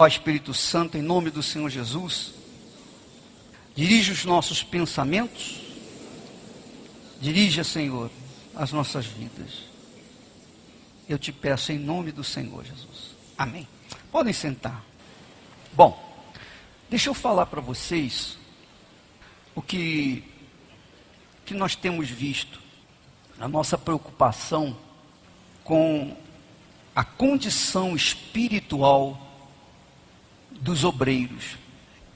Ó Espírito Santo, em nome do Senhor Jesus, dirige os nossos pensamentos, dirige, Senhor, as nossas vidas. Eu te peço em nome do Senhor Jesus. Amém. Podem sentar. Bom, deixa eu falar para vocês o que nós temos visto, a nossa preocupação com a condição espiritual dos obreiros,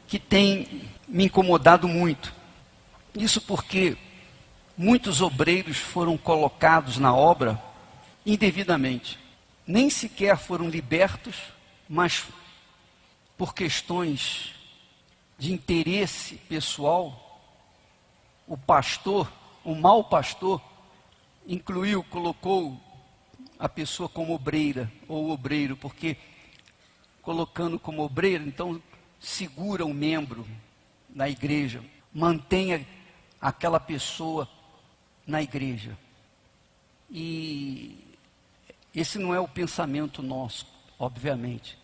que tem me incomodado muito. Isso porque muitos obreiros foram colocados na obra indevidamente. Nem sequer foram libertos, mas por questões de interesse pessoal, o pastor, o mau pastor, colocou a pessoa como obreira, ou obreiro, porque colocando como obreiro, então segura um membro na igreja, mantenha aquela pessoa na igreja. E esse não é o pensamento nosso, obviamente.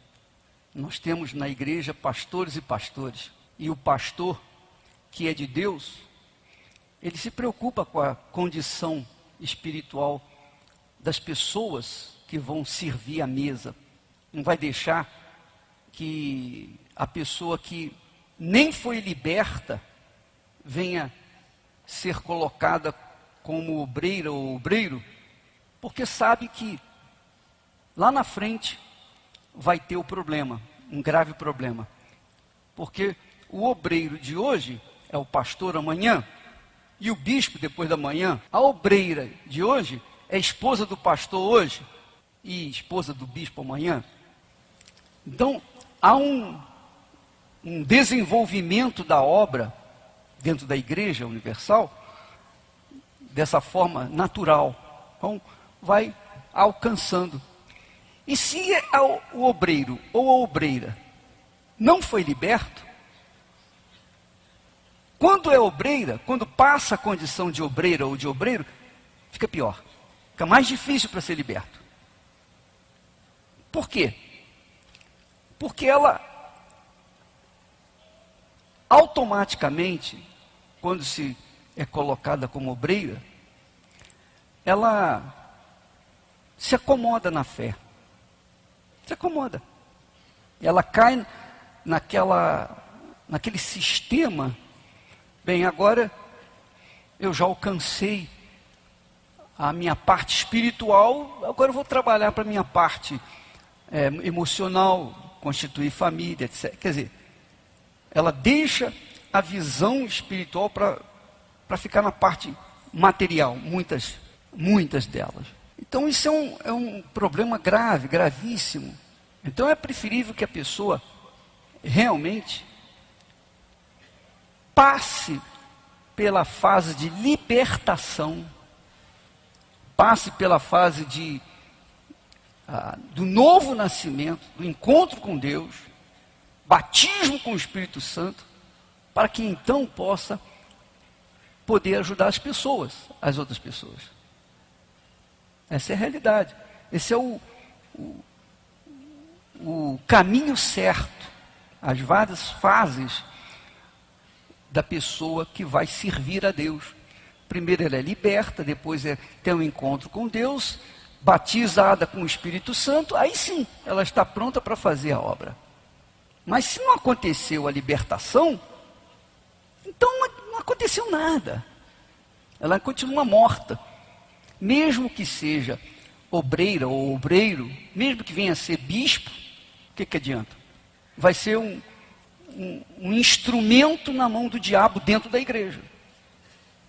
Nós temos na igreja pastores e pastores, e o pastor, que é de Deus, ele se preocupa com a condição espiritual das pessoas que vão servir à mesa. Não vai deixar que a pessoa que nem foi liberta venha ser colocada como obreira ou obreiro, porque sabe que lá na frente vai ter o problema, um grave problema. Porque o obreiro de hoje é o pastor amanhã, e o bispo depois da manhã. A obreira de hoje é esposa do pastor hoje, e esposa do bispo amanhã. Então, há um desenvolvimento da obra dentro da igreja universal, dessa forma natural. Então, vai alcançando. E se o obreiro ou a obreira não foi liberto, quando é obreira, quando passa a condição de obreira ou de obreiro, fica pior. Fica mais difícil para ser liberto. Por quê? Porque ela automaticamente, quando se é colocada como obreira, ela se acomoda na fé. Se acomoda. Ela cai naquele sistema. Bem, agora eu já alcancei a minha parte espiritual, agora eu vou trabalhar para a minha parte emocional, constituir família, etc. Quer dizer, ela deixa a visão espiritual para ficar na parte material, muitas delas. Então isso é um problema grave, gravíssimo. Então é preferível que a pessoa realmente passe pela fase de libertação, passe pela fase do novo nascimento, do encontro com Deus, batismo com o Espírito Santo, para que então possa poder ajudar as outras pessoas. Essa é a realidade. Esse é o caminho certo, as várias fases da pessoa que vai servir a Deus. Primeiro ela é liberta, depois tem um encontro com Deus, batizada com o Espírito Santo, aí sim, ela está pronta para fazer a obra. Mas se não aconteceu a libertação, então não aconteceu nada. Ela continua morta. Mesmo que seja obreira ou obreiro, mesmo que venha a ser bispo, o que adianta? Vai ser um instrumento na mão do diabo dentro da igreja.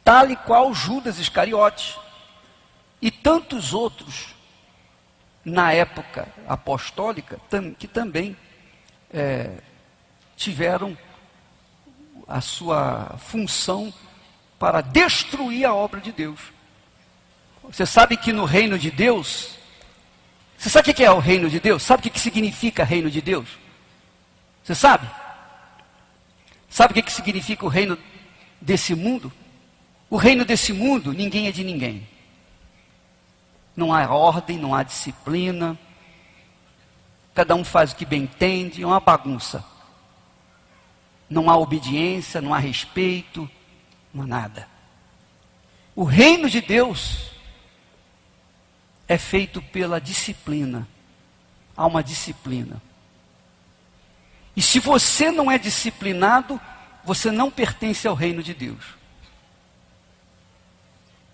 Tal e qual Judas Iscariotes e tantos outros na época apostólica que também tiveram a sua função para destruir a obra de Deus. Você sabe que no reino de Deus, você sabe o que é o reino de Deus? Sabe o que significa reino de Deus? Você sabe? Sabe o que significa o reino desse mundo? O reino desse mundo, ninguém é de ninguém. Não há ordem, não há disciplina. cada um faz o que bem entende, é uma bagunça. Não há obediência, não há respeito, não há nada. O reino de Deus é feito pela disciplina. Há uma disciplina. E se você não é disciplinado, você não pertence ao reino de Deus.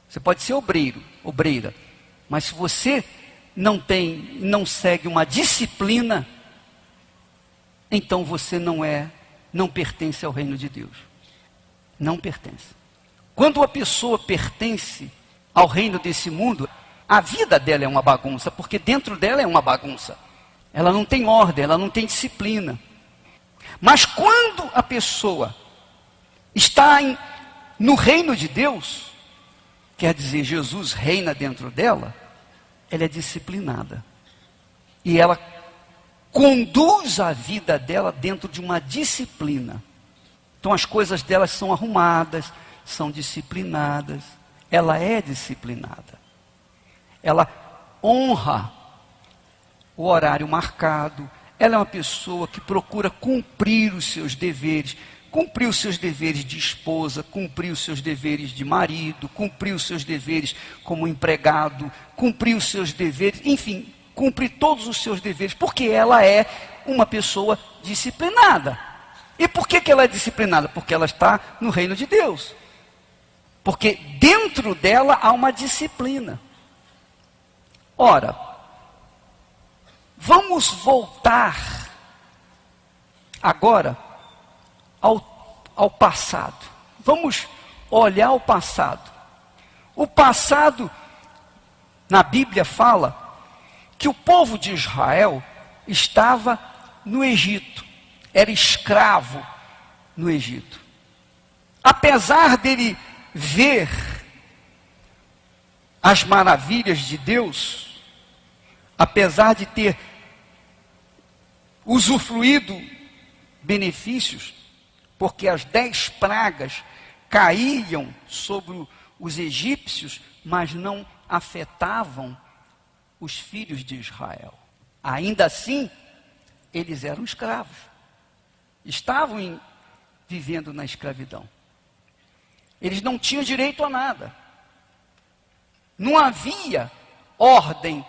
Você pode ser obreiro, obreira, mas se você não segue uma disciplina, então você não pertence ao reino de Deus. Não pertence. Quando a pessoa pertence ao reino desse mundo, a vida dela é uma bagunça, porque dentro dela é uma bagunça. Ela não tem ordem, ela não tem disciplina. Mas quando a pessoa está no reino de Deus, quer dizer, Jesus reina dentro dela, ela é disciplinada. E ela conduz a vida dela dentro de uma disciplina. Então as coisas delas são arrumadas, são disciplinadas. Ela é disciplinada. Ela honra o horário marcado. Ela é uma pessoa que procura cumprir os seus deveres. Cumprir os seus deveres de esposa, cumprir os seus deveres de marido, cumprir os seus deveres como empregado, cumprir os seus deveres, enfim, cumprir todos os seus deveres, porque ela é uma pessoa disciplinada. E por que ela é disciplinada? Porque ela está no reino de Deus. Porque dentro dela há uma disciplina. Ora, vamos voltar agora ao passado. Vamos olhar o passado. O passado, na Bíblia fala que o povo de Israel estava no Egito, era escravo no Egito. Apesar dele ver as maravilhas de Deus, apesar de ter usufruído benefícios, porque as 10 pragas caíam sobre os egípcios, mas não afetavam os filhos de Israel. Ainda assim, eles eram escravos. Estavam vivendo na escravidão. Eles não tinham direito a nada. Não havia ordem,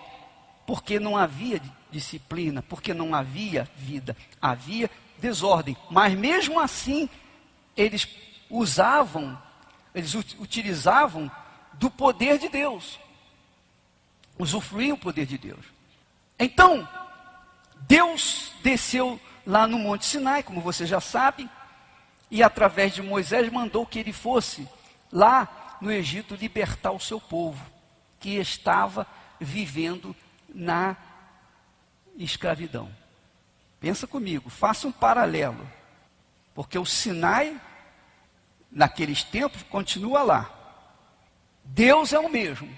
porque não havia disciplina, porque não havia vida. Havia desordem, mas mesmo assim eles utilizavam do poder de Deus, usufruíam o poder de Deus. Então Deus desceu lá no Monte Sinai, como você já sabe, e através de Moisés mandou que ele fosse lá no Egito libertar o seu povo, que estava vivendo na escravidão. Pensa comigo, faça um paralelo, porque o Sinai, naqueles tempos, continua lá. Deus é o mesmo,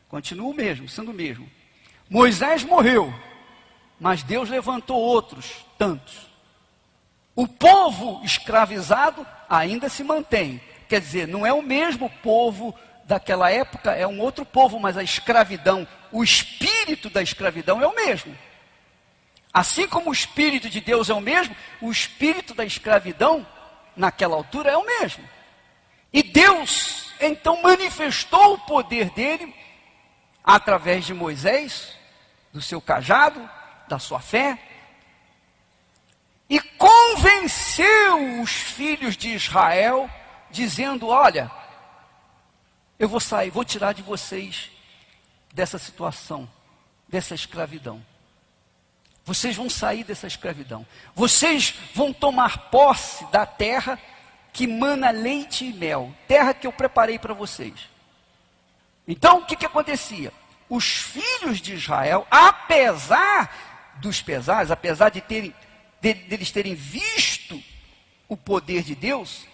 continua o mesmo, sendo o mesmo. Moisés morreu, mas Deus levantou outros tantos. O povo escravizado ainda se mantém, quer dizer, não é o mesmo povo daquela época, é um outro povo, mas a escravidão, o espírito da escravidão é o mesmo. Assim como o Espírito de Deus é o mesmo, o espírito da escravidão, naquela altura, é o mesmo. E Deus, então, manifestou o poder dele, através de Moisés, do seu cajado, da sua fé, e convenceu os filhos de Israel, dizendo: olha, eu vou sair, vou tirar de vocês dessa situação, dessa escravidão. Vocês vão sair dessa escravidão. Vocês vão tomar posse da terra que mana leite e mel. Terra que eu preparei para vocês. Então, o que acontecia? Os filhos de Israel, apesar dos pesares, apesar deles terem visto o poder de Deus,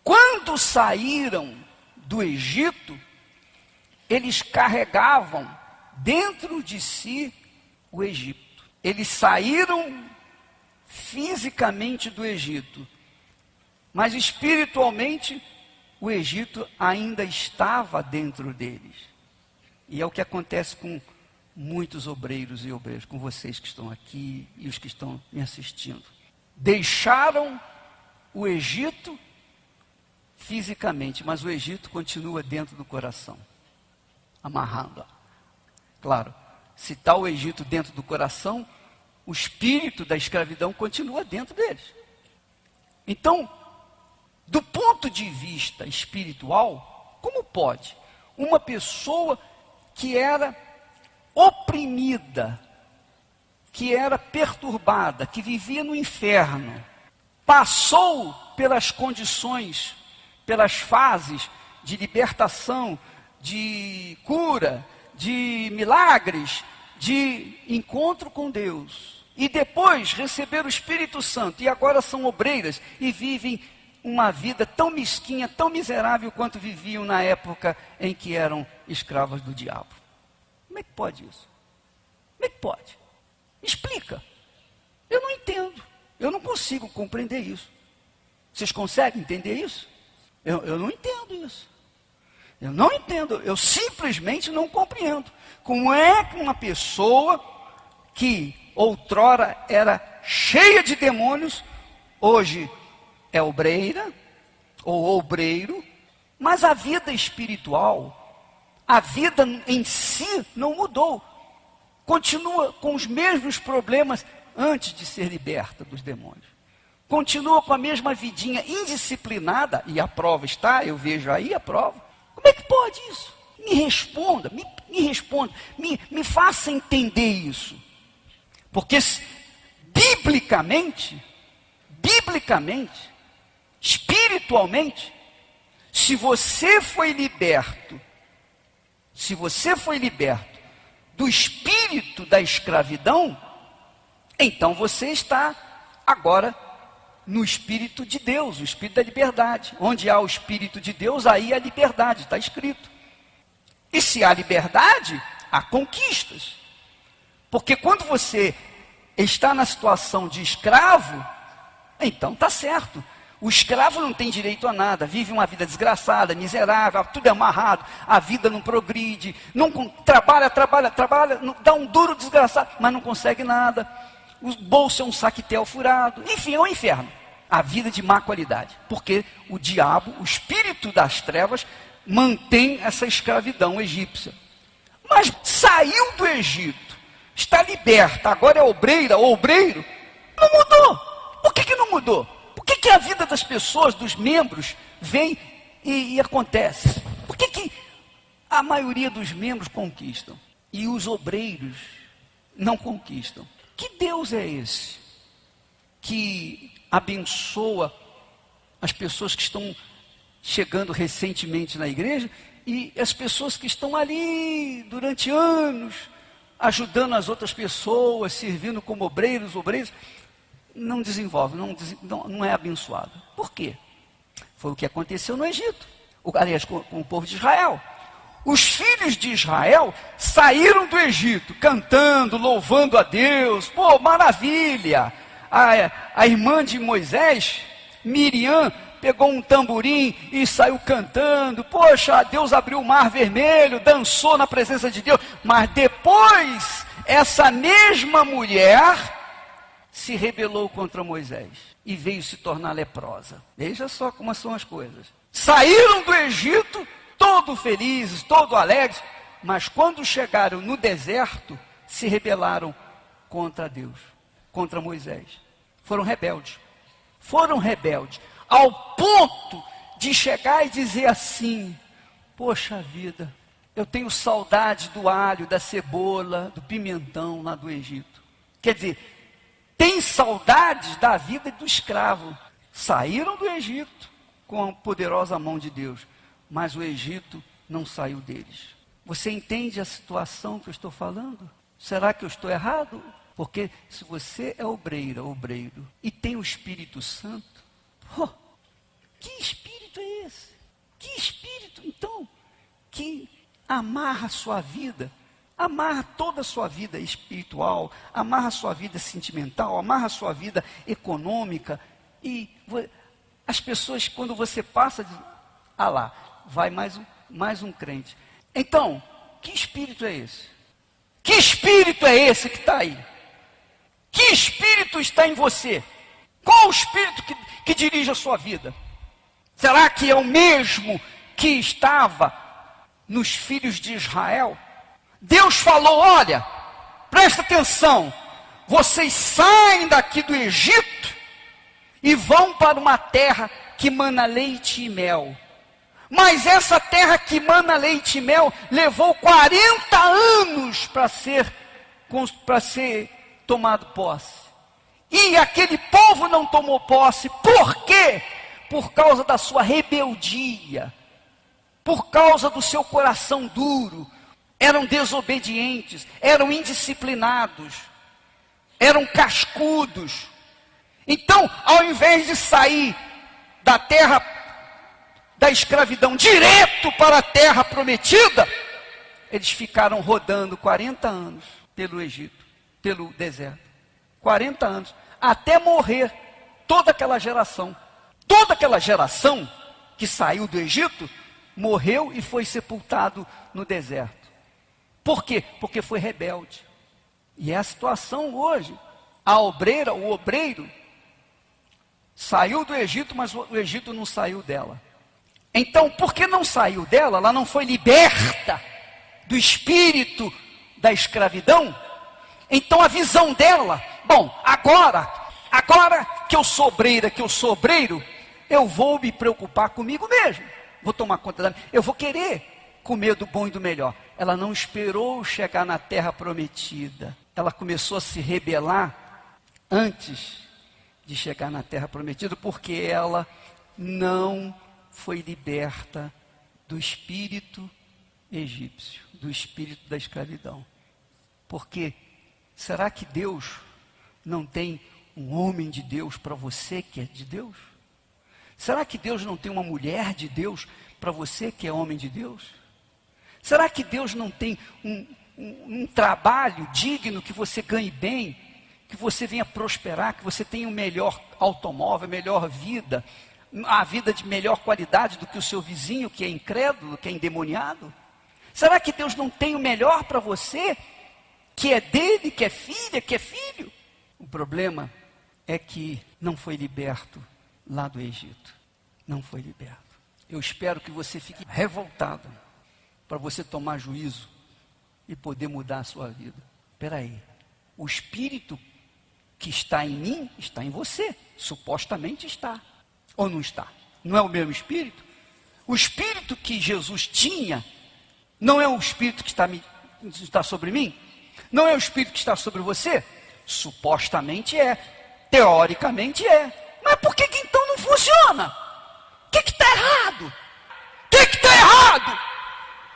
quando saíram do Egito, eles carregavam dentro de si o Egito. Eles saíram fisicamente do Egito, mas espiritualmente o Egito ainda estava dentro deles. E é o que acontece com muitos obreiros e obreiras, com vocês que estão aqui e os que estão me assistindo, deixaram o Egito fisicamente, mas o Egito continua dentro do coração, amarrado. Claro, se está o Egito dentro do coração, o espírito da escravidão continua dentro deles. Então, do ponto de vista espiritual, como pode uma pessoa que era oprimida, que era perturbada, que vivia no inferno, passou pelas condições, pelas fases de libertação, de cura, de milagres, de encontro com Deus, e depois receber o Espírito Santo, e agora são obreiras e vivem uma vida tão mesquinha, tão miserável quanto viviam na época em que eram escravas do diabo. Como é que pode isso? Como é que pode? Explica. Eu não entendo. Eu não consigo compreender isso. Vocês conseguem entender isso? Eu não entendo isso. Eu não entendo. Eu simplesmente não compreendo. Como é que uma pessoa que outrora era cheia de demônios, hoje é obreira ou obreiro, mas a vida espiritual, a vida em si não mudou. Continua com os mesmos problemas antes de ser liberta dos demônios. Continua com a mesma vidinha indisciplinada, e a prova está, eu vejo aí a prova. Como é que pode isso? Me responda, me responda, me faça entender isso. Porque biblicamente, espiritualmente, se você foi liberto do espírito da escravidão, então você está agora no Espírito de Deus, o Espírito da liberdade. Onde há o Espírito de Deus, aí há liberdade, está escrito. E se há liberdade, há conquistas. Porque quando você está na situação de escravo, então está certo. O escravo não tem direito a nada, vive uma vida desgraçada, miserável, tudo é amarrado, a vida não progride, não trabalha, dá um duro desgraçado, mas não consegue nada. O bolso é um saquetel furado, enfim, é um inferno. A vida de má qualidade, porque o diabo, o espírito das trevas, mantém essa escravidão egípcia. Mas saiu do Egito, está liberta, agora é obreira ou obreiro, não mudou. Por que não mudou? Por que a vida das pessoas, dos membros, vem e acontece? Por que a maioria dos membros conquistam e os obreiros não conquistam? Que Deus é esse que abençoa as pessoas que estão chegando recentemente na igreja e as pessoas que estão ali durante anos, ajudando as outras pessoas, servindo como obreiros, não desenvolve, não é abençoado. Por quê? Foi o que aconteceu no Egito, aliás, com o povo de Israel. Os filhos de Israel saíram do Egito cantando, louvando a Deus. Pô, maravilha! A irmã de Moisés, Miriam, pegou um tamborim e saiu cantando. Poxa, Deus abriu o mar vermelho, dançou na presença de Deus. Mas depois, essa mesma mulher se rebelou contra Moisés e veio se tornar leprosa. Veja só como são as coisas. Saíram do Egito todos felizes, todos alegres, mas quando chegaram no deserto, se rebelaram contra Deus, contra Moisés. Foram rebeldes, ao ponto de chegar e dizer assim: poxa vida, eu tenho saudade do alho, da cebola, do pimentão lá do Egito. Quer dizer, tem saudades da vida do escravo. Saíram do Egito com a poderosa mão de Deus, mas o Egito não saiu deles. Você entende a situação que eu estou falando? Será que eu estou errado? Porque se você é obreira, obreiro, e tem o Espírito Santo, que Espírito é esse? Que Espírito, então, que amarra a sua vida, amarra toda a sua vida espiritual, amarra a sua vida sentimental, amarra a sua vida econômica, e as pessoas, quando você passa, dizem: ah lá, vai mais um crente. Então, que espírito é esse? Que espírito é esse que está aí? Que espírito está em você? Qual o espírito que dirige a sua vida? Será que é o mesmo que estava nos filhos de Israel? Deus falou, olha, presta atenção, vocês saem daqui do Egito e vão para uma terra que mana leite e mel. Mas essa terra que mana leite e mel levou 40 anos para ser tomado posse. E aquele povo não tomou posse. Por quê? Por causa da sua rebeldia. Por causa do seu coração duro. Eram desobedientes, eram indisciplinados, eram cascudos. Então, ao invés de sair da terra da escravidão direto para a terra prometida, eles ficaram rodando 40 anos pelo Egito, pelo deserto. 40 anos, até morrer toda aquela geração. Toda aquela geração que saiu do Egito, morreu e foi sepultado no deserto. Por quê? Porque foi rebelde. E é a situação hoje. A obreira, o obreiro, saiu do Egito, mas o Egito não saiu dela. Então, porque não saiu dela, ela não foi liberta do espírito da escravidão. Então a visão dela, bom, agora que eu sou obreira, que eu sou obreiro, eu vou me preocupar comigo mesmo. Vou tomar conta da minha, eu vou querer comer do bom e do melhor. Ela não esperou chegar na terra prometida. Ela começou a se rebelar antes de chegar na terra prometida, porque ela não foi liberta do espírito egípcio, do espírito da escravidão. Porque será que Deus não tem um homem de Deus para você que é de Deus? Será que Deus não tem uma mulher de Deus para você que é homem de Deus? Será que Deus não tem um trabalho digno, que você ganhe bem, que você venha prosperar, que você tenha um melhor automóvel, melhor vida, a vida de melhor qualidade do que o seu vizinho, que é incrédulo, que é endemoniado? Será que Deus não tem o melhor para você, que é dele, que é filha, que é filho? O problema é que não foi liberto lá do Egito. Não foi liberto. Eu espero que você fique revoltado, para você tomar juízo e poder mudar a sua vida. Espera aí, o espírito que está em mim, está em você. Supostamente está. Ou não está? Não é o mesmo espírito? O espírito que Jesus tinha, não é o espírito que está sobre mim? Não é o espírito que está sobre você? Supostamente é. Teoricamente é. Mas por que então não funciona? O que está errado? O que está errado?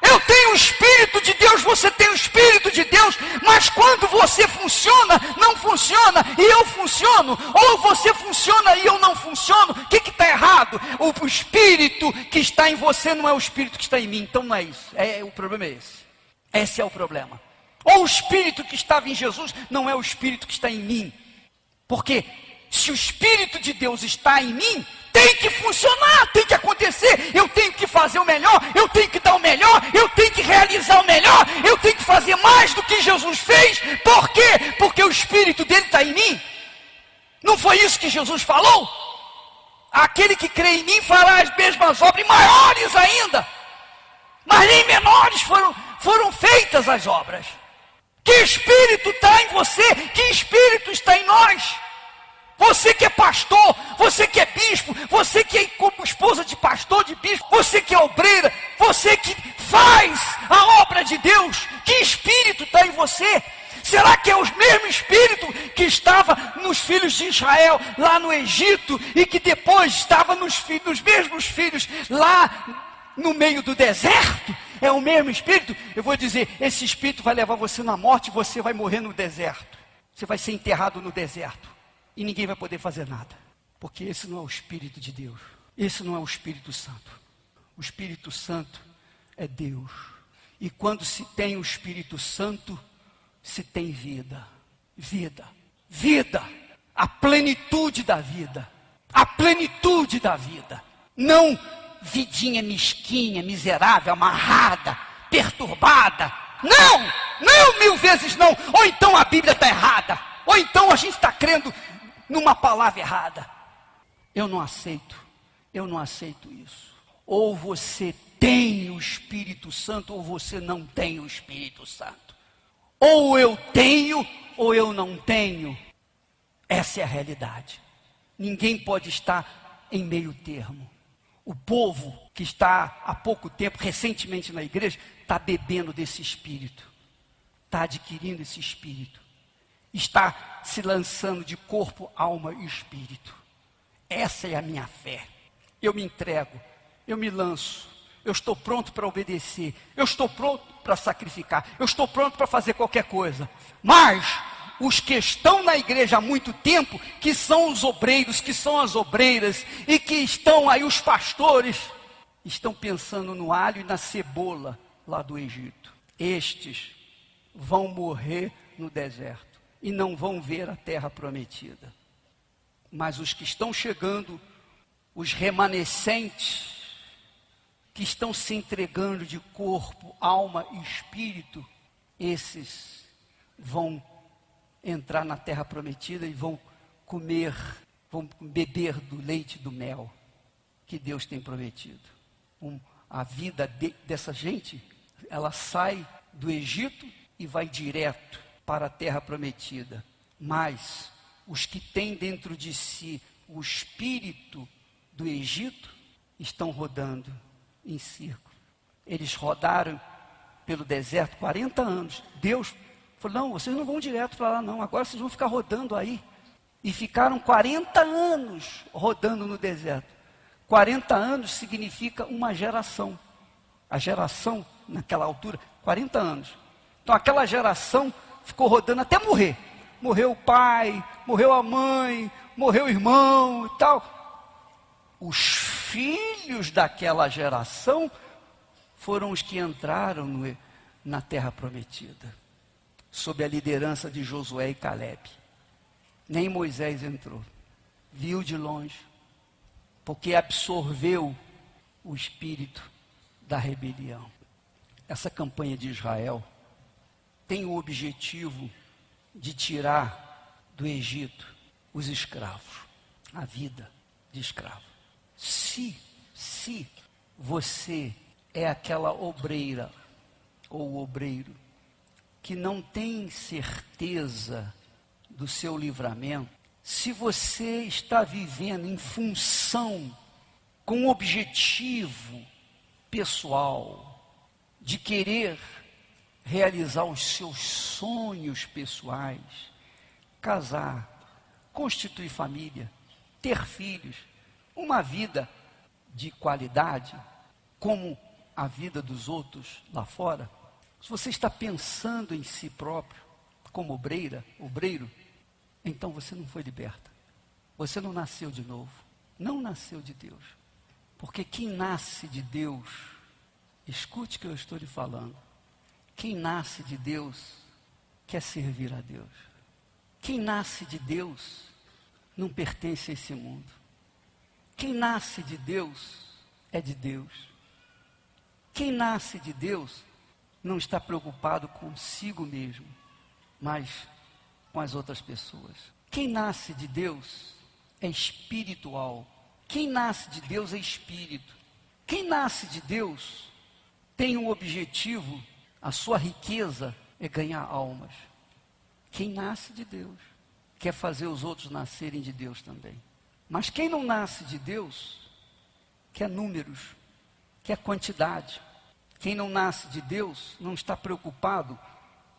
Eu tenho o Espírito de Deus, você tem o Espírito de Deus, mas quando você funciona, não funciona e eu funciono, ou você funciona e eu não funciono, o que está errado? O Espírito que está em você não é o Espírito que está em mim, então não é isso, o problema é esse. Esse é o problema. Ou o Espírito que estava em Jesus não é o Espírito que está em mim, porque se o Espírito de Deus está em mim, tem que funcionar, tem que acontecer, eu tenho que fazer o melhor, eu tenho que dar o melhor, eu tenho que realizar o melhor, eu tenho que fazer mais do que Jesus fez. Por quê? Porque o Espírito dele está em mim. Não foi isso que Jesus falou? Aquele que crê em mim fará as mesmas obras, maiores ainda, mas nem menores foram feitas as obras. Que Espírito está em você? Que Espírito está em nós? Você que é pastor, você que é bispo, você que é como esposa de pastor, de bispo, você que é obreira, você que faz a obra de Deus, que espírito está em você? Será que é o mesmo espírito que estava nos filhos de Israel, lá no Egito, e que depois estava nos mesmos filhos lá no meio do deserto? É o mesmo espírito? Eu vou dizer, esse espírito vai levar você na morte e você vai morrer no deserto. Você vai ser enterrado no deserto. E ninguém vai poder fazer nada, porque esse não é o Espírito de Deus, esse não é o Espírito Santo. O Espírito Santo é Deus, e quando se tem o Espírito Santo, se tem vida, a plenitude da vida, não vidinha mesquinha, miserável, amarrada, perturbada, não, Não, 1000 vezes não. Ou então a Bíblia está errada. Ou então a gente está crendo numa palavra errada. Eu não aceito isso. Ou você tem o Espírito Santo, ou você não tem o Espírito Santo. Ou eu tenho, ou eu não tenho. Essa é a realidade. Ninguém pode estar em meio termo. O povo que está há pouco tempo, recentemente na igreja, está bebendo desse Espírito. Está adquirindo esse Espírito. Está se lançando de corpo, alma e Espírito. Essa é a minha fé. Eu me entrego, eu me lanço, eu estou pronto para obedecer, eu estou pronto para sacrificar, eu estou pronto para fazer qualquer coisa. Mas os que estão na igreja há muito tempo, que são os obreiros, que são as obreiras, e que estão aí os pastores, estão pensando no alho e na cebola lá do Egito. Estes vão morrer no deserto e não vão ver a terra prometida. Mas os que estão chegando, os remanescentes, que estão se entregando de corpo, alma e espírito, esses vão entrar na terra prometida e vão comer, vão beber do leite e do mel que Deus tem prometido. A vida dessa gente, ela sai do Egito e vai direto para a terra prometida. Mas os que têm dentro de si o espírito do Egito estão rodando em círculo. Eles rodaram pelo deserto 40 anos. Deus falou: não, vocês não vão direto para lá não, agora vocês vão ficar rodando aí. E ficaram 40 anos rodando no deserto. 40 anos significa uma geração. A geração, naquela altura, 40 anos. Então aquela geração ficou rodando até morrer. Morreu o pai, morreu a mãe, morreu o irmão e tal. Os filhos daquela geração foram os que entraram na terra prometida, sob a liderança de Josué e Caleb. Nem Moisés entrou, viu de longe, porque absorveu o espírito da rebelião. Essa campanha de Israel tem o objetivo de tirar do Egito os escravos, a vida de escravo. Se você é aquela obreira ou obreiro que não tem certeza do seu livramento, se você está vivendo em função, com um objetivo pessoal, de querer realizar os seus sonhos pessoais, casar, constituir família, ter filhos, uma vida de qualidade, como a vida dos outros lá fora, se você está pensando em si próprio, como obreiro, então você não foi liberta. Você não nasceu de novo. Não nasceu de Deus. Porque quem nasce de Deus, escute o que eu estou lhe falando. Quem nasce de Deus, quer servir a Deus. Quem nasce de Deus, não pertence a esse mundo. Quem nasce de Deus, é de Deus. Quem nasce de Deus, não está preocupado consigo mesmo, mas com as outras pessoas. Quem nasce de Deus é espiritual. Quem nasce de Deus é espírito. Quem nasce de Deus tem um objetivo, a sua riqueza é ganhar almas. Quem nasce de Deus quer fazer os outros nascerem de Deus também. Mas quem não nasce de Deus quer números, quer quantidade. Quem não nasce de Deus não está preocupado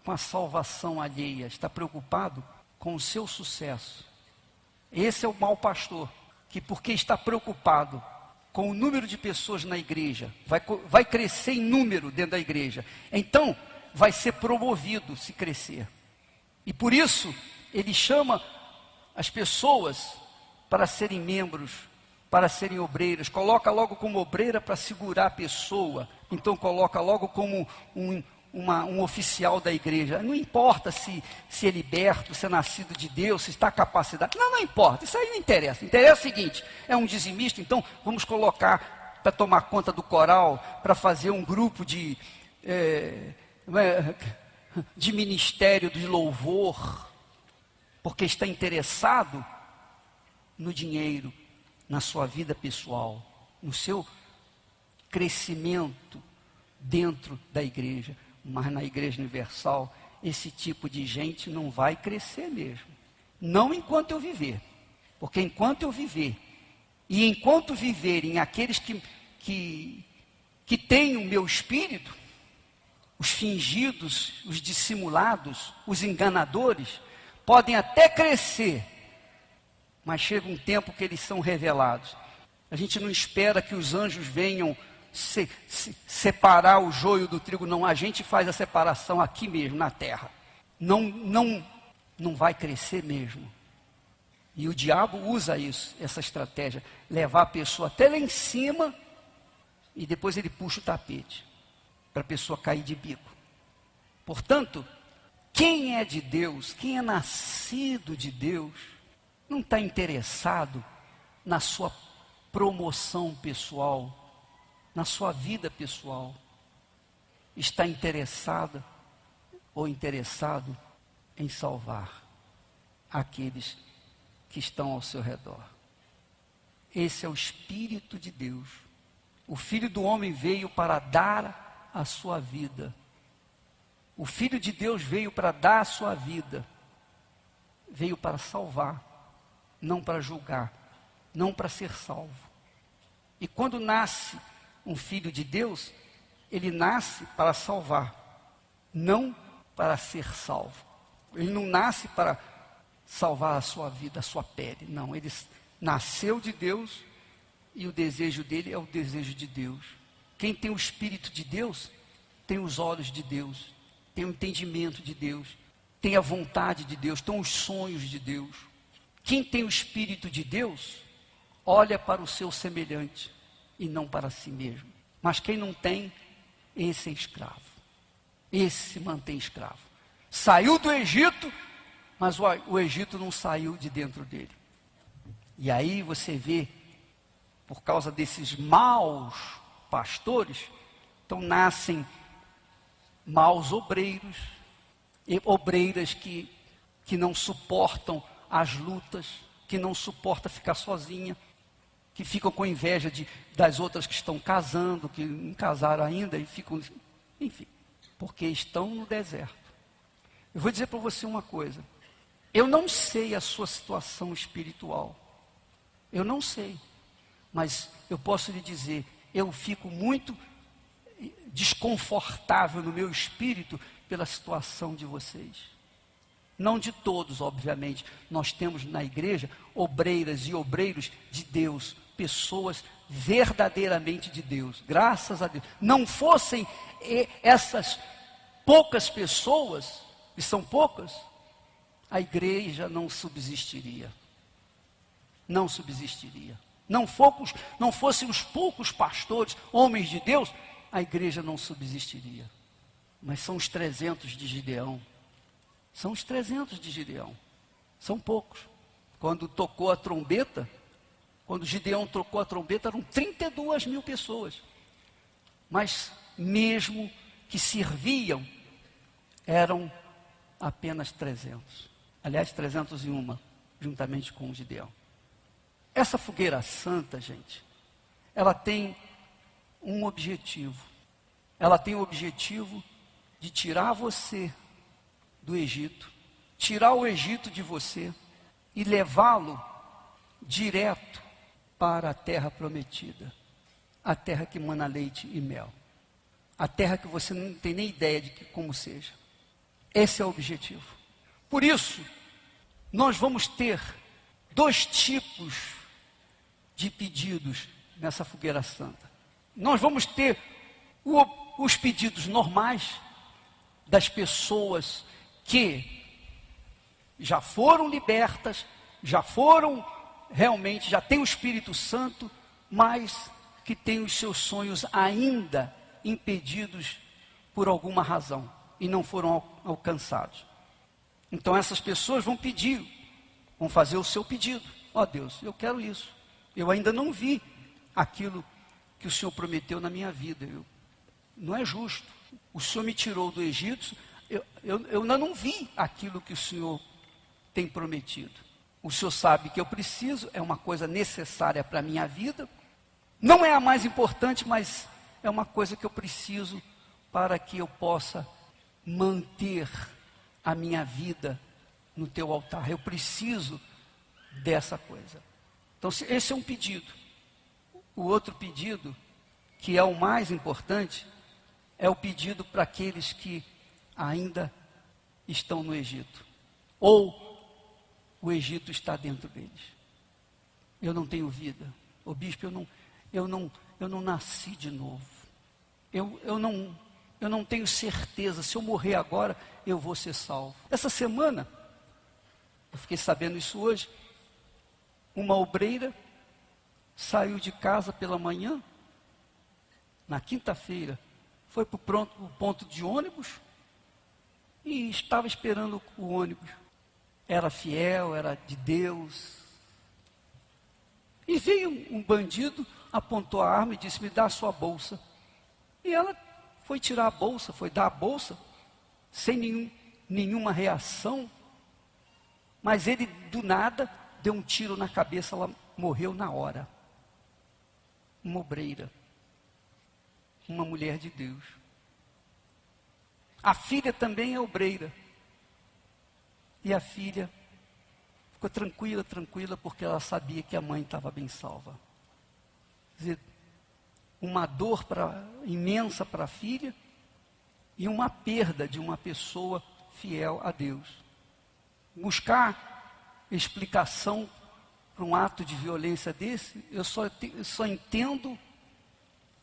com a salvação alheia, está preocupado com o seu sucesso. Esse é o mau pastor, que porque está preocupado com o número de pessoas na igreja, vai crescer em número dentro da igreja, então vai ser promovido se crescer. E por isso ele chama as pessoas para serem membros, para serem obreiras, coloca logo como obreira para segurar a pessoa, então coloca logo como um oficial da igreja. Não importa se é liberto, se é nascido de Deus, se está capacitado. Não importa, isso aí não interessa. Interessa o seguinte: é um dizimista, então vamos colocar para tomar conta do coral, para fazer um grupo de de ministério de louvor, porque está interessado no dinheiro, na sua vida pessoal, no seu crescimento dentro da igreja. Mas na Igreja Universal, esse tipo de gente não vai crescer mesmo. Não enquanto eu viver. Porque enquanto eu viver, e enquanto viverem aqueles que têm o meu espírito, os fingidos, os dissimulados, os enganadores, podem até crescer, mas chega um tempo que eles são revelados. A gente não espera que os anjos venham separar o joio do trigo, não. A gente faz a separação aqui mesmo, na terra. Não vai crescer mesmo. E o diabo usa isso, essa estratégia, levar a pessoa até lá em cima, e depois ele puxa o tapete, para a pessoa cair de bico. Portanto, quem é de Deus, quem é nascido de Deus, não está interessado na sua promoção pessoal, na sua vida pessoal. Está interessado em salvar aqueles que estão ao seu redor. Esse é o Espírito de Deus. O Filho do Homem veio para dar a sua vida. O Filho de Deus veio para dar a sua vida. Veio para salvar, não para julgar, não para ser salvo. E quando nasce um Filho de Deus, ele nasce para salvar, não para ser salvo. Ele não nasce para salvar a sua vida, a sua pele. Não, ele nasceu de Deus e o desejo dele é o desejo de Deus. Quem tem o Espírito de Deus, tem os olhos de Deus, tem o entendimento de Deus, tem a vontade de Deus, tem os sonhos de Deus. Quem tem o Espírito de Deus, olha para o seu semelhante e não para si mesmo. Mas quem não tem, esse é escravo. Esse se mantém escravo. Saiu do Egito, mas o Egito não saiu de dentro dele. E aí você vê, por causa desses maus pastores, então nascem maus obreiros, e obreiras que não suportam as lutas, que não suportam ficar sozinha, que ficam com inveja das outras que estão casando, que não casaram ainda e ficam, enfim, porque estão no deserto. Eu vou dizer para você uma coisa. Eu não sei a sua situação espiritual. Eu não sei. Mas eu posso lhe dizer, eu fico muito desconfortável no meu espírito pela situação de vocês. Não de todos, obviamente. Nós temos na igreja obreiras e obreiros de Deus, pessoas verdadeiramente de Deus, graças a Deus. Não fossem essas poucas pessoas, e são poucas, a igreja não subsistiria. Não subsistiria. Não fossem os poucos pastores, homens de Deus, a igreja não subsistiria. Mas são os 300 de Gideão. São os 300 de Gideão. São poucos. Quando tocou a trombeta, quando Gideão tocou a trombeta, eram 32 mil pessoas. Mas mesmo que serviam, eram apenas 300. Aliás, 301, juntamente com o Gideão. Essa fogueira santa, gente, ela tem um objetivo. Ela tem o objetivo de tirar você do Egito, tirar o Egito de você e levá-lo direto para a terra prometida, a terra que mana leite e mel, a terra que você não tem nem ideia de como seja. Esse é o objetivo. Por isso, nós vamos ter 2 tipos de pedidos nessa fogueira santa. Nós vamos ter os pedidos normais das pessoas que já foram libertas, já foram realmente, já têm o Espírito Santo, mas que têm os seus sonhos ainda impedidos por alguma razão e não foram alcançados. Então essas pessoas vão pedir, vão fazer o seu pedido. Ó Deus, eu quero isso. Eu ainda não vi aquilo que o Senhor prometeu na minha vida. Não é justo. O Senhor me tirou do Egito eu ainda não vi aquilo que o Senhor tem prometido. O Senhor sabe que eu preciso, é uma coisa necessária para a minha vida. Não é a mais importante, mas é uma coisa que eu preciso para que eu possa manter a minha vida no teu altar. Eu preciso dessa coisa. Então, esse é um pedido. O outro pedido, que é o mais importante, é o pedido para aqueles que ainda estão no Egito. Ou o Egito está dentro deles. Eu não tenho vida. Ô bispo, eu não nasci de novo. Eu não tenho certeza, se eu morrer agora, eu vou ser salvo. Essa semana, eu fiquei sabendo isso hoje, uma obreira saiu de casa pela manhã, na quinta-feira, foi para o ponto de ônibus e estava esperando o ônibus. Era fiel, era de Deus. E veio um bandido, apontou a arma e disse: me dá a sua bolsa. E ela foi tirar a bolsa, foi dar a bolsa, sem nenhuma reação. Mas ele, do nada, deu um tiro na cabeça, ela morreu na hora. Uma obreira. Uma mulher de Deus. A filha também é obreira. E a filha ficou tranquila, porque ela sabia que a mãe estava bem salva. Quer dizer, uma dor imensa para a filha e uma perda de uma pessoa fiel a Deus. Buscar explicação para um ato de violência desse, eu só entendo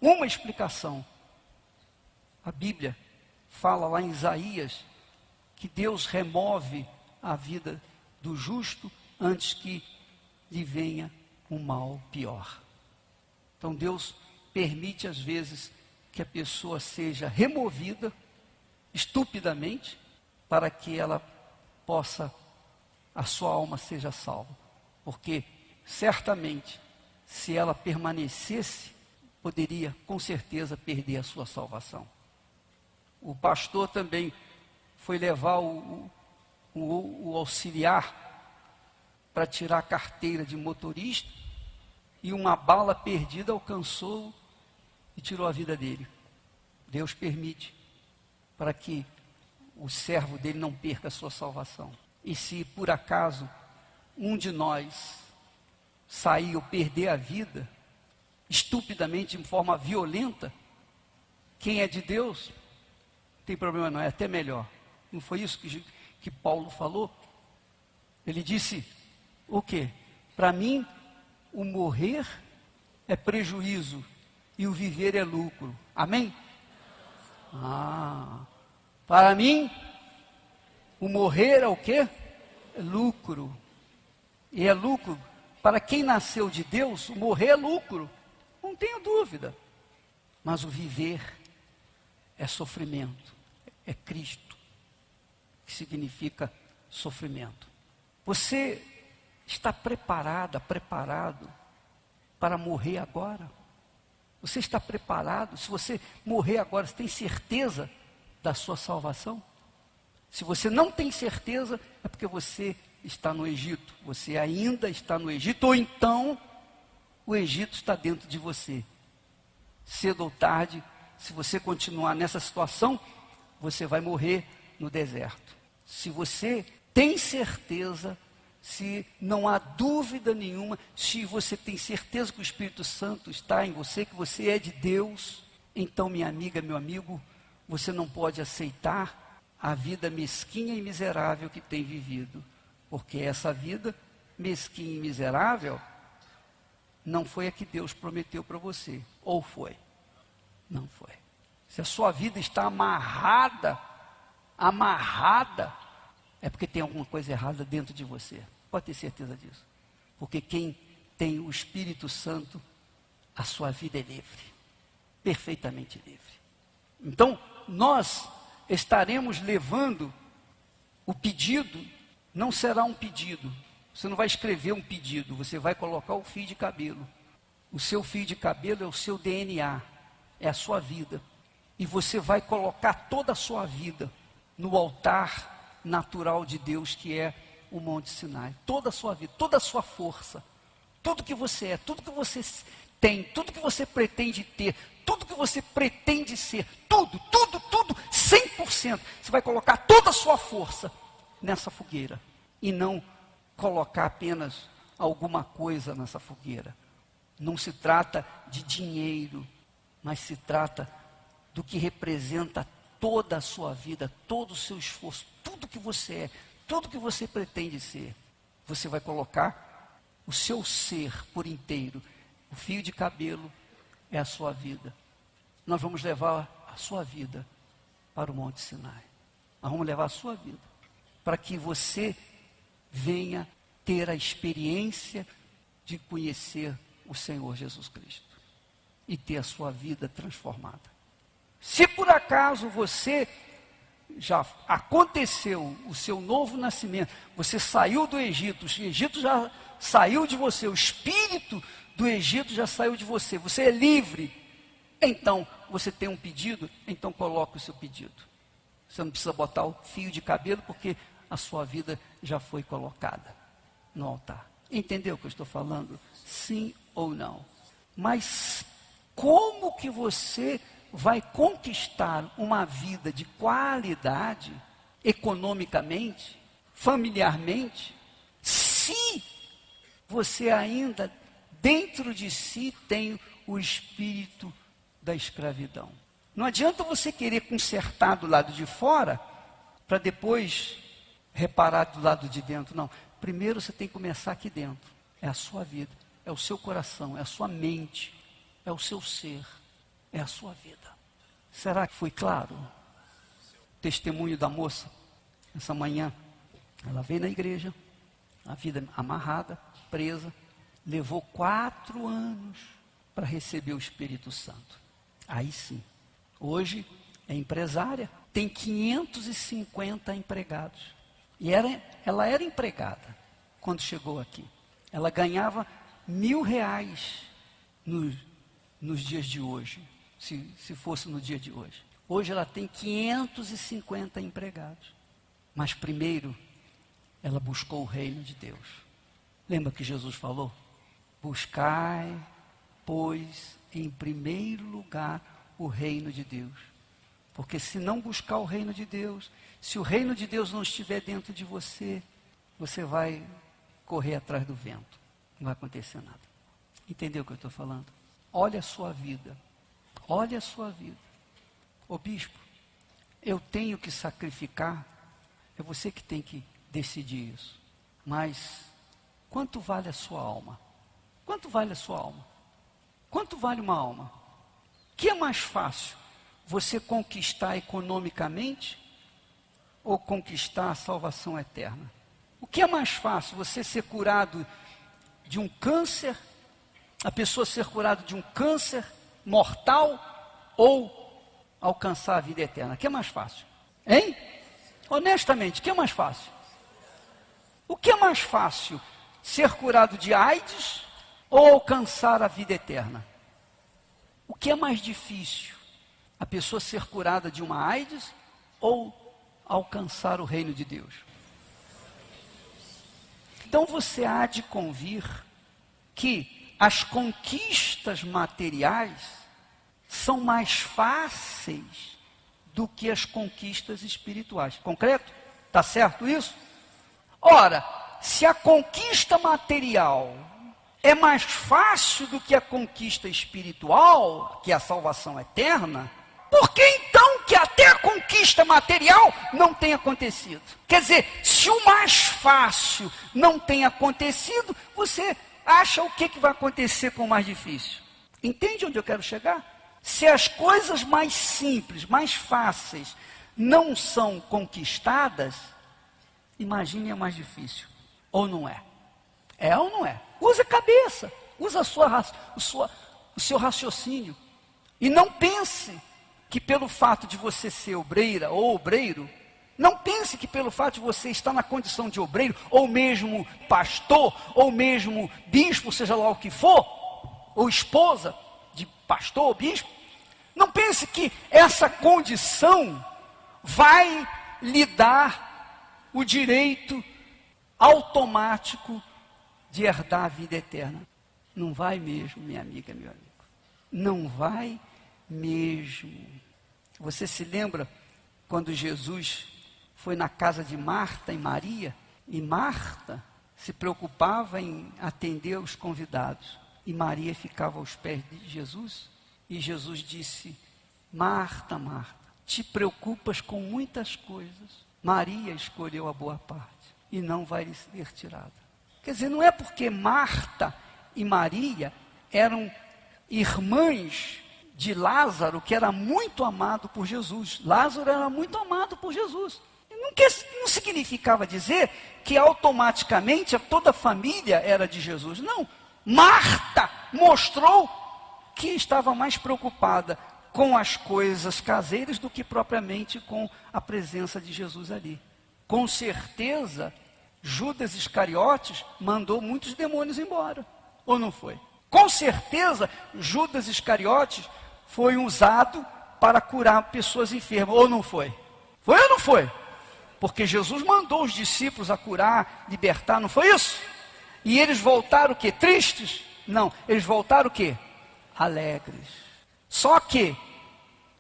uma explicação. A Bíblia fala lá em Isaías que Deus remove a vida do justo antes que lhe venha um mal pior. Então Deus permite às vezes que a pessoa seja removida estupidamente para que ela possa, a sua alma seja salva. Porque certamente, se ela permanecesse, poderia com certeza perder a sua salvação. O pastor também foi levar o auxiliar para tirar a carteira de motorista e uma bala perdida alcançou e tirou a vida dele. Deus permite para que o servo dele não perca a sua salvação. E se por acaso um de nós sair ou perder a vida estupidamente, de forma violenta, quem é de Deus, não tem problema não, é até melhor. Não foi isso que Paulo falou? Ele disse o quê? Para mim, o morrer é prejuízo e o viver é lucro. Amém? Para mim, o morrer é o quê? É lucro. E é lucro. Para quem nasceu de Deus, o morrer é lucro. Não tenho dúvida. Mas o viver é sofrimento. É Cristo, que significa sofrimento. Você está preparado para morrer agora? Você está preparado? Se você morrer agora, você tem certeza da sua salvação? Se você não tem certeza, é porque você está no Egito. Você ainda está no Egito, ou então o Egito está dentro de você. Cedo ou tarde, se você continuar nessa situação, você vai morrer no deserto. Se você tem certeza, se não há dúvida nenhuma, se você tem certeza que o Espírito Santo está em você, que você é de Deus, então, minha amiga, meu amigo, você não pode aceitar a vida mesquinha e miserável que tem vivido. Porque essa vida mesquinha e miserável não foi a que Deus prometeu para você. Ou foi? Não foi. Se a sua vida está amarrada, é porque tem alguma coisa errada dentro de você. Pode ter certeza disso. Porque quem tem o Espírito Santo, a sua vida é livre. Perfeitamente livre. Então, nós estaremos levando o pedido, não será um pedido. Você não vai escrever um pedido, você vai colocar o fio de cabelo. O seu fio de cabelo é o seu DNA, é a sua vida. E você vai colocar toda a sua vida no altar natural de Deus, que é o Monte Sinai. Toda a sua vida, toda a sua força, tudo que você é, tudo que você tem, tudo que você pretende ter, tudo que você pretende ser, tudo, 100%. Você vai colocar toda a sua força nessa fogueira e não colocar apenas alguma coisa nessa fogueira. Não se trata de dinheiro, mas se trata do que representa toda a sua vida, todo o seu esforço, tudo que você é, tudo que você pretende ser. Você vai colocar o seu ser por inteiro. O fio de cabelo é a sua vida. Nós vamos levar a sua vida para o Monte Sinai. Nós vamos levar a sua vida para que você venha ter a experiência de conhecer o Senhor Jesus Cristo e ter a sua vida transformada. Se por acaso você já aconteceu o seu novo nascimento, você saiu do Egito, o Egito já saiu de você, o espírito do Egito já saiu de você, você é livre, então você tem um pedido, então coloque o seu pedido. Você não precisa botar o fio de cabelo, porque a sua vida já foi colocada no altar. Entendeu o que eu estou falando? Sim ou não? Mas como que você vai conquistar uma vida de qualidade, economicamente, familiarmente, se você ainda dentro de si tem o espírito da escravidão? Não adianta você querer consertar do lado de fora para depois reparar do lado de dentro. Não, primeiro você tem que começar aqui dentro. É a sua vida, é o seu coração, é a sua mente, é o seu ser, é a sua vida. Será que foi claro? Testemunho da moça, essa manhã, ela veio na igreja, a vida amarrada, presa, levou 4 anos para receber o Espírito Santo. Aí sim, hoje é empresária, tem 550 empregados. E ela era empregada quando chegou aqui. Ela ganhava R$1.000 nos dias de hoje, se fosse no dia de hoje. Hoje ela tem 550 empregados. Mas primeiro, ela buscou o reino de Deus. Lembra que Jesus falou? Buscai, pois, em primeiro lugar, o reino de Deus. Porque se não buscar o reino de Deus, se o reino de Deus não estiver dentro de você, você vai correr atrás do vento. Não vai acontecer nada. Entendeu o que eu estou falando? Olha a sua vida. Olha a sua vida. Ô bispo, eu tenho que sacrificar. É você que tem que decidir isso. Mas quanto vale a sua alma? Quanto vale a sua alma? Quanto vale uma alma? O que é mais fácil? Você conquistar economicamente ou conquistar a salvação eterna? O que é mais fácil? Você ser curado de um câncer, a pessoa ser curada de um câncer mortal ou alcançar a vida eterna? O que é mais fácil? Hein? Honestamente, o que é mais fácil? O que é mais fácil? Ser curado de AIDS ou alcançar a vida eterna? O que é mais difícil? A pessoa ser curada de uma AIDS ou alcançar o reino de Deus? Então você há de convir que as conquistas materiais são mais fáceis do que as conquistas espirituais. Concreto? Está certo isso? Ora, se a conquista material é mais fácil do que a conquista espiritual, que é a salvação eterna, por que então que até a conquista material não tem acontecido? Quer dizer, se o mais fácil não tem acontecido, você acha o que vai acontecer com o mais difícil? Entende onde eu quero chegar? Se as coisas mais simples, mais fáceis, não são conquistadas, imagine a mais difícil. Ou não é? É ou não é? Usa a cabeça, usa o seu raciocínio. E não pense que pelo fato de você ser obreira ou obreiro, não pense que pelo fato de você estar na condição de obreiro, ou mesmo pastor, ou mesmo bispo, seja lá o que for, ou esposa de pastor ou bispo, não pense que essa condição vai lhe dar o direito automático de herdar a vida eterna. Não vai mesmo, minha amiga, meu amigo. Não vai mesmo. Você se lembra quando Jesus foi na casa de Marta e Maria? E Marta se preocupava em atender os convidados. E Maria ficava aos pés de Jesus. E Jesus disse: Marta, Marta, te preocupas com muitas coisas. Maria escolheu a boa parte e não vai lhe ser tirada. Quer dizer, não é porque Marta e Maria eram irmãs de Lázaro, que era muito amado por Jesus. Lázaro era muito amado por Jesus. Não significava dizer que automaticamente toda a família era de Jesus. Não. Marta mostrou que estava mais preocupada com as coisas caseiras do que propriamente com a presença de Jesus ali. Com certeza, Judas Iscariotes mandou muitos demônios embora. Ou não foi? Com certeza, Judas Iscariotes foi usado para curar pessoas enfermas. Ou não foi? Foi ou não foi? Porque Jesus mandou os discípulos a curar, libertar, não foi isso? E eles voltaram o quê? Tristes? Não, eles voltaram o quê? Alegres. Só que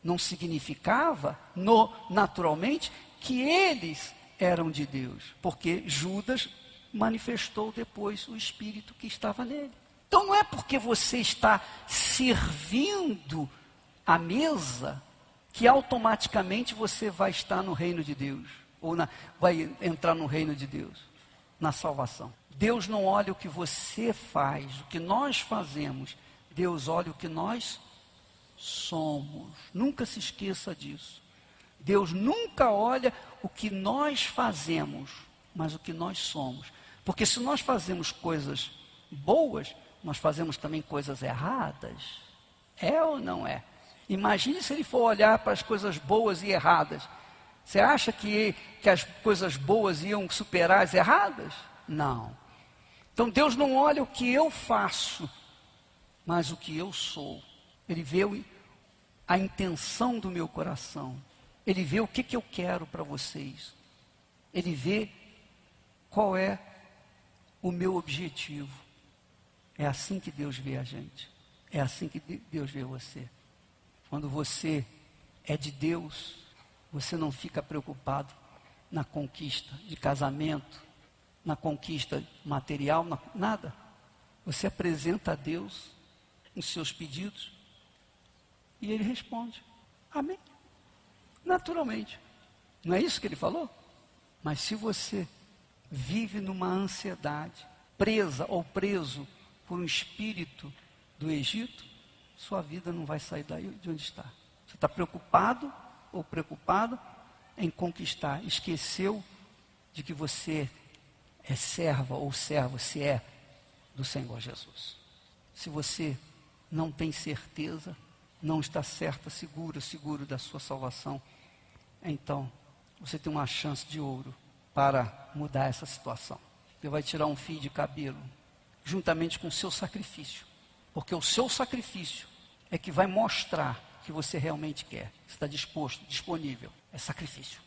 não significava, naturalmente, que eles eram de Deus. Porque Judas manifestou depois o Espírito que estava nele. Então não é porque você está servindo a mesa que automaticamente você vai estar no reino de Deus. Ou vai entrar no reino de Deus, na salvação. Deus não olha o que você faz, o que nós fazemos. Deus olha o que nós somos. Nunca se esqueça disso. Deus nunca olha o que nós fazemos, mas o que nós somos. Porque se nós fazemos coisas boas, nós fazemos também coisas erradas. É ou não é? Imagine se ele for olhar para as coisas boas e erradas. Você acha que as coisas boas iam superar as erradas? Não. Então Deus não olha o que eu faço, mas o que eu sou. Ele vê a intenção do meu coração. Ele vê o que eu quero para vocês. Ele vê qual é o meu objetivo. É assim que Deus vê a gente. É assim que Deus vê você. Quando você é de Deus, você não fica preocupado na conquista de casamento, na conquista material, nada. Você apresenta a Deus os seus pedidos e Ele responde. Amém. Naturalmente. Não é isso que Ele falou? Mas se você vive numa ansiedade, presa ou preso por um espírito do Egito, sua vida não vai sair daí de onde está. Você está preocupado ou preocupado em conquistar. Esqueceu de que você é serva ou servo, se é do Senhor Jesus. Se você não tem certeza, não está certa, seguro da sua salvação, então você tem uma chance de ouro para mudar essa situação. Ele vai tirar um fio de cabelo, juntamente com o seu sacrifício. Porque o seu sacrifício é que vai mostrar que você realmente quer. Você está disposto, disponível. É sacrifício.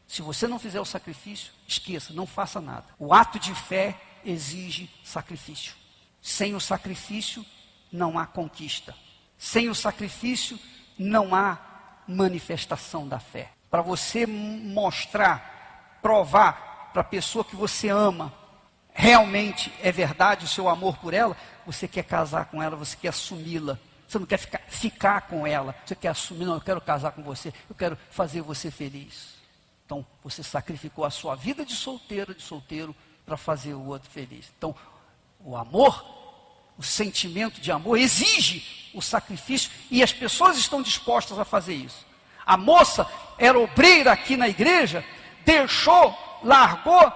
Se você não fizer o sacrifício, esqueça, não faça nada. O ato de fé exige sacrifício. Sem o sacrifício, não há conquista. Sem o sacrifício, não há manifestação da fé. Para você mostrar, provar para a pessoa que você ama, realmente é verdade o seu amor por ela, você quer casar com ela, você quer assumi-la. Você não quer ficar com ela, você quer assumir, não, eu quero casar com você, eu quero fazer você feliz. Então, você sacrificou a sua vida de solteiro, para fazer o outro feliz. Então, o amor, o sentimento de amor exige o sacrifício e as pessoas estão dispostas a fazer isso. A moça era obreira aqui na igreja, largou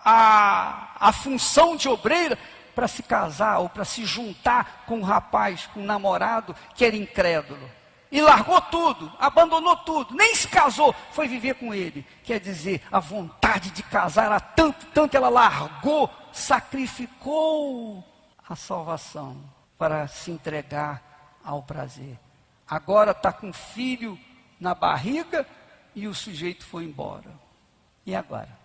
a função de obreira para se casar ou para se juntar com um rapaz, com um namorado que era incrédulo. E largou tudo, abandonou tudo, nem se casou, foi viver com ele. Quer dizer, a vontade de casar era tanto ela largou, sacrificou a salvação para se entregar ao prazer. Agora está com filho na barriga e o sujeito foi embora. E agora?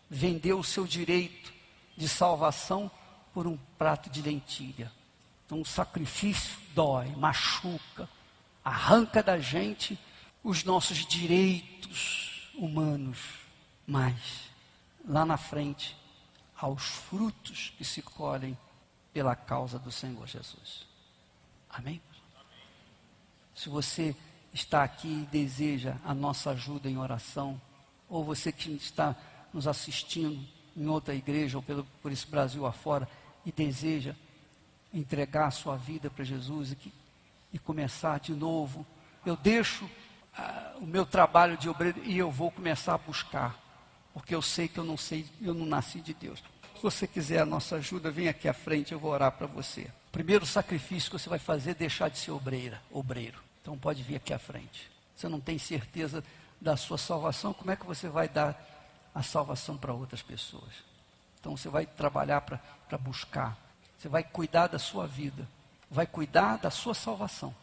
Vendeu o seu direito de salvação por um prato de lentilha. Então o sacrifício dói, machuca, arranca da gente os nossos direitos humanos. Mas lá na frente, há os frutos que se colhem pela causa do Senhor Jesus. Amém? Se você está aqui e deseja a nossa ajuda em oração, ou você que está nos assistindo em outra igreja, ou por esse Brasil afora, e deseja entregar a sua vida para Jesus e começar de novo, eu deixo o meu trabalho de obreiro e eu vou começar a buscar, porque eu sei que eu não nasci de Deus. Se você quiser a nossa ajuda, vem aqui à frente, eu vou orar para você. O primeiro sacrifício que você vai fazer é deixar de ser obreiro. Então pode vir aqui à frente. Você não tem certeza da sua salvação, como é que você vai dar a salvação para outras pessoas? Então você vai trabalhar para buscar. Você vai cuidar da sua vida. Vai cuidar da sua salvação.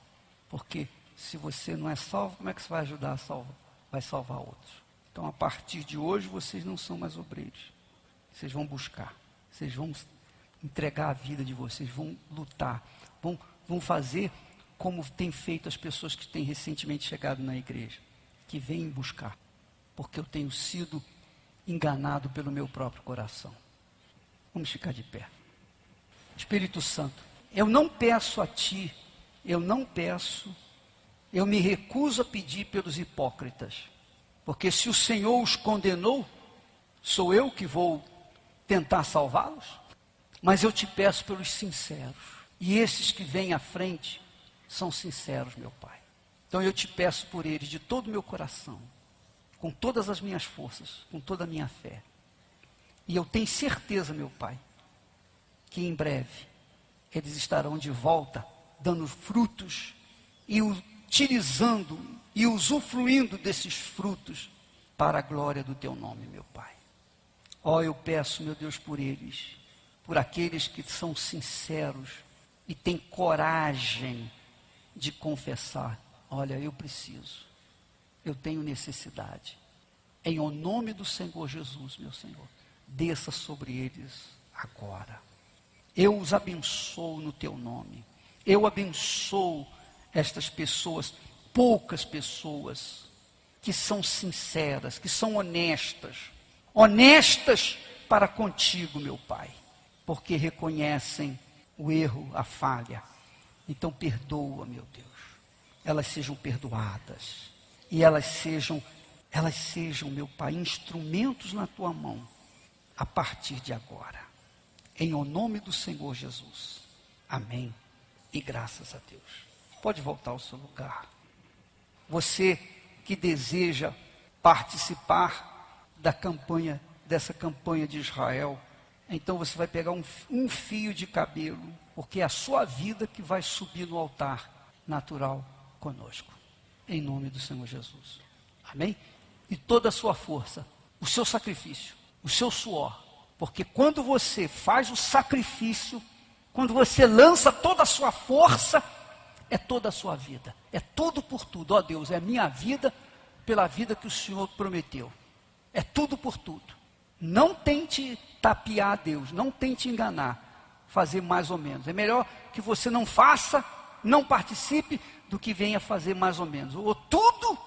Porque se você não é salvo, como é que você vai ajudar a salvar? Vai salvar outros. Então a partir de hoje vocês não são mais obreiros. Vocês vão buscar. Vocês vão entregar a vida de vocês. Vão lutar. Vão fazer como tem feito as pessoas que têm recentemente chegado na igreja. Que vêm buscar. Porque eu tenho sido enganado pelo meu próprio coração. Vamos ficar de pé. Espírito Santo, eu não peço a Ti, eu me recuso a pedir pelos hipócritas, porque se o Senhor os condenou, sou eu que vou tentar salvá-los? Mas eu te peço pelos sinceros, e esses que vêm à frente são sinceros, meu Pai. Então eu te peço por eles de todo o meu coração, com todas as minhas forças, com toda a minha fé. E eu tenho certeza, meu Pai, que em breve eles estarão de volta, dando frutos e utilizando e usufruindo desses frutos para a glória do Teu nome, meu Pai. Ó, eu peço, meu Deus, por eles, por aqueles que são sinceros e têm coragem de confessar: olha, eu preciso, eu tenho necessidade. Em o nome do Senhor Jesus, meu Senhor, desça sobre eles agora. Eu os abençoo no Teu nome. Eu abençoo estas pessoas, poucas pessoas, que são sinceras, que são honestas para contigo, meu Pai, porque reconhecem o erro, a falha. Então perdoa, meu Deus. Elas sejam perdoadas e elas sejam, meu Pai, instrumentos na Tua mão a partir de agora. Em o nome do Senhor Jesus. Amém. E graças a Deus. Pode voltar ao seu lugar. Você que deseja participar dessa campanha de Israel, então você vai pegar um fio de cabelo, porque é a sua vida que vai subir no altar natural conosco. Em nome do Senhor Jesus. Amém? E toda a sua força, o seu sacrifício, o seu suor. Porque quando você faz o sacrifício, quando você lança toda a sua força, é toda a sua vida. É tudo por tudo. Ó Deus, é a minha vida pela vida que o Senhor prometeu. É tudo por tudo. Não tente tapear Deus, não tente enganar, fazer mais ou menos. É melhor que você não faça, não participe, do que venha fazer mais ou menos. Ou tudo,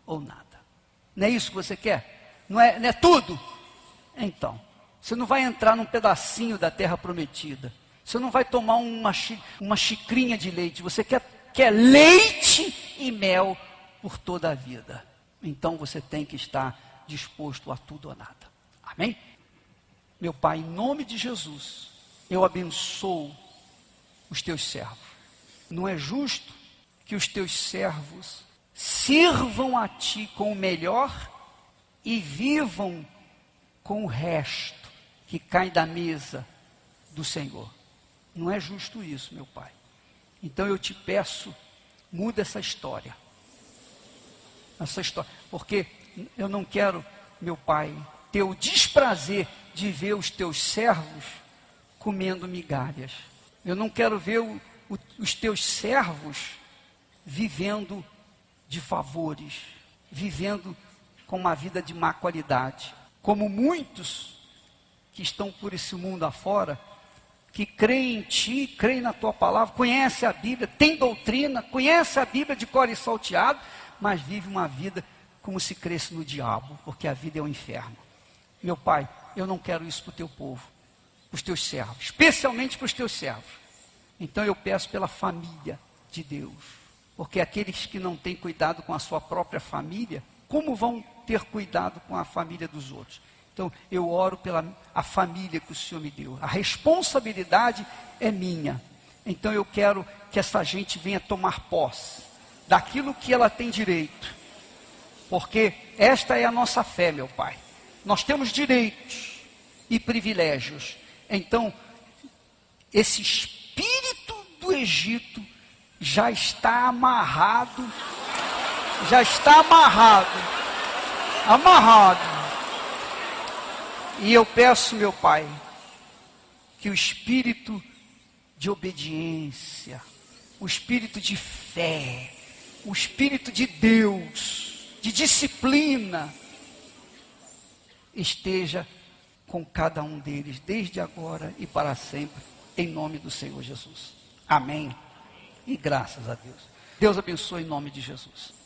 ou nada. Não é isso que você quer? Não é tudo? Então, você não vai entrar num pedacinho da terra prometida. Você não vai tomar uma xicrinha de leite. Você quer leite e mel por toda a vida. Então você tem que estar disposto a tudo ou nada. Amém? Meu Pai, em nome de Jesus, eu abençoo os Teus servos. Não é justo que os Teus servos sirvam a Ti com o melhor e vivam com o resto que cai da mesa do Senhor. Não é justo isso, meu Pai. Então eu te peço, muda essa história. Porque eu não quero, meu Pai, ter o desprazer de ver os Teus servos comendo migalhas. Eu não quero ver os Teus servos vivendo de favores, vivendo com uma vida de má qualidade. como muitos que estão por esse mundo afora, que creem em Ti, creem na Tua palavra, conhece a Bíblia, tem doutrina, conhece a Bíblia de cor e salteado, mas vive uma vida como se cresce no diabo, porque a vida é um inferno. Meu Pai, eu não quero isso para o Teu povo, para os Teus servos, especialmente para os Teus servos. Então eu peço pela família de Deus, porque aqueles que não têm cuidado com a sua própria família, como vão ter cuidado com a família dos outros? Então eu oro pela a família que o Senhor me deu, a responsabilidade é minha. Então eu quero que essa gente venha tomar posse daquilo que ela tem direito, porque esta é a nossa fé, meu Pai. Nós temos direitos e privilégios. Então esse espírito do Egito já está amarrado, amarrado. E eu peço, meu Pai, que o espírito de obediência, o espírito de fé, o espírito de Deus, de disciplina, esteja com cada um deles, desde agora e para sempre, em nome do Senhor Jesus. Amém. E graças a Deus. Deus abençoe em nome de Jesus.